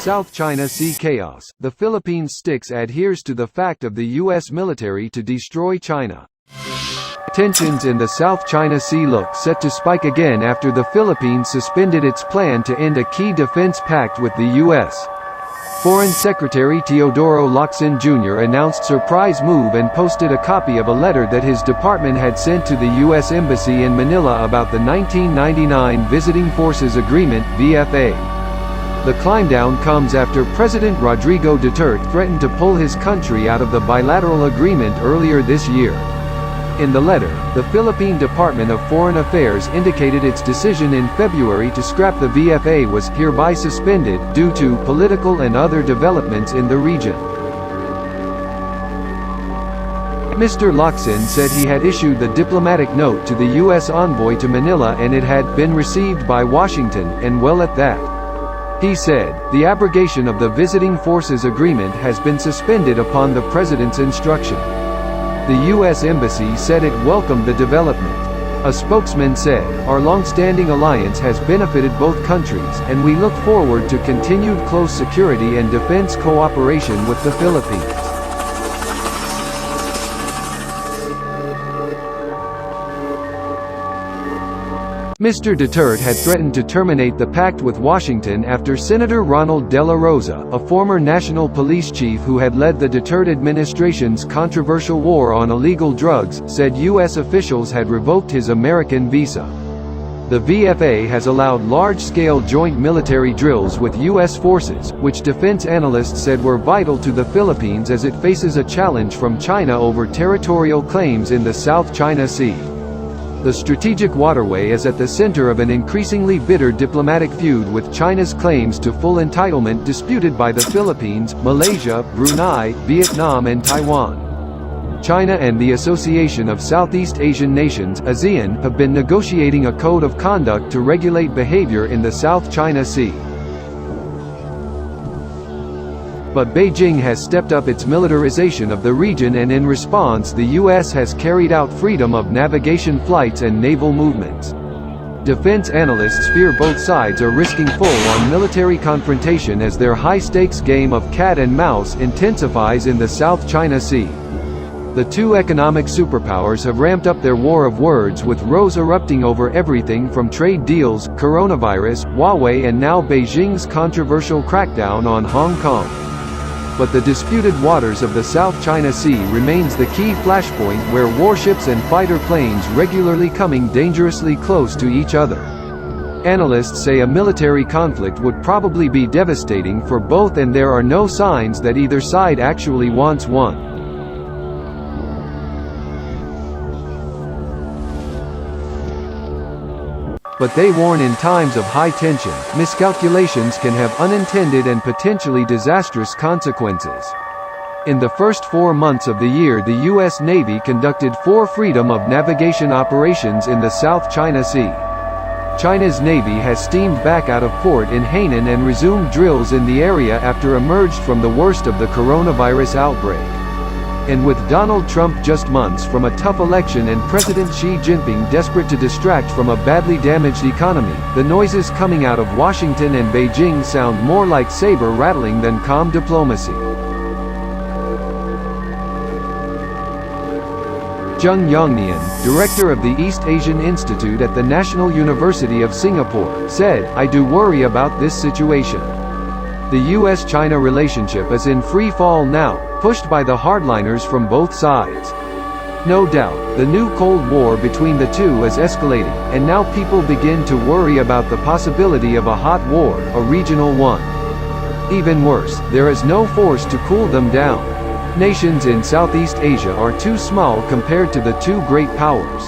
South China Sea chaos, the Philippines sticks adheres to the fact of the U.S. military to destroy China. Tensions in the South China Sea look set to spike again after the Philippines suspended its plan to end a key defense pact with the U.S. Foreign Secretary Teodoro Locsin Jr. announced surprise move and posted a copy of a letter that his department had sent to the U.S. Embassy in Manila about the 1999 Visiting Forces Agreement (VFA). The climbdown comes after President Rodrigo Duterte threatened to pull his country out of the bilateral agreement earlier this year. In the letter, the Philippine Department of Foreign Affairs indicated its decision in February to scrap the VFA was hereby suspended due to political and other developments in the region. Mr. Locsin said he had issued the diplomatic note to the U.S. envoy to Manila and it had been received by Washington, and well at that. He said, the abrogation of the Visiting Forces Agreement has been suspended upon the President's instruction. The U.S. Embassy said it welcomed the development. A spokesman said, our long-standing alliance has benefited both countries, and we look forward to continued close security and defense cooperation with the Philippines. Mr. Duterte had threatened to terminate the pact with Washington after Senator Ronald De La Rosa, a former national police chief who had led the Duterte administration's controversial war on illegal drugs, said U.S. officials had revoked his American visa. The VFA has allowed large-scale joint military drills with U.S. forces, which defense analysts said were vital to the Philippines as it faces a challenge from China over territorial claims in the South China Sea. The strategic waterway is at the center of an increasingly bitter diplomatic feud with China's claims to full entitlement disputed by the Philippines, Malaysia, Brunei, Vietnam and Taiwan. China and the Association of Southeast Asian Nations (ASEAN) have been negotiating a code of conduct to regulate behavior in the South China Sea. But Beijing has stepped up its militarization of the region, and in response the U.S. has carried out freedom of navigation flights and naval movements. Defense analysts fear both sides are risking full-on military confrontation as their high-stakes game of cat and mouse intensifies in the South China Sea. The two economic superpowers have ramped up their war of words, with rows erupting over everything from trade deals, coronavirus, Huawei and now Beijing's controversial crackdown on Hong Kong. But the disputed waters of the South China Sea remains the key flashpoint where warships and fighter planes regularly coming dangerously close to each other. Analysts say a military conflict would probably be devastating for both, and there are no signs that either side actually wants one. But they warn in times of high tension, miscalculations can have unintended and potentially disastrous consequences. In the first 4 months of the year, the U.S. Navy conducted 4 freedom of navigation operations in the South China Sea. China's Navy has steamed back out of port in Hainan and resumed drills in the area after emerged from the worst of the coronavirus outbreak. And with Donald Trump just months from a tough election and President Xi Jinping desperate to distract from a badly damaged economy, the noises coming out of Washington and Beijing sound more like saber-rattling than calm diplomacy. Zheng Yongnian, director of the East Asian Institute at the National University of Singapore, said, I do worry about this situation. The U.S.-China relationship is in free fall now, pushed by the hardliners from both sides. No doubt, the new Cold War between the two is escalating, and now people begin to worry about the possibility of a hot war, a regional one. Even worse, there is no force to cool them down. Nations in Southeast Asia are too small compared to the two great powers.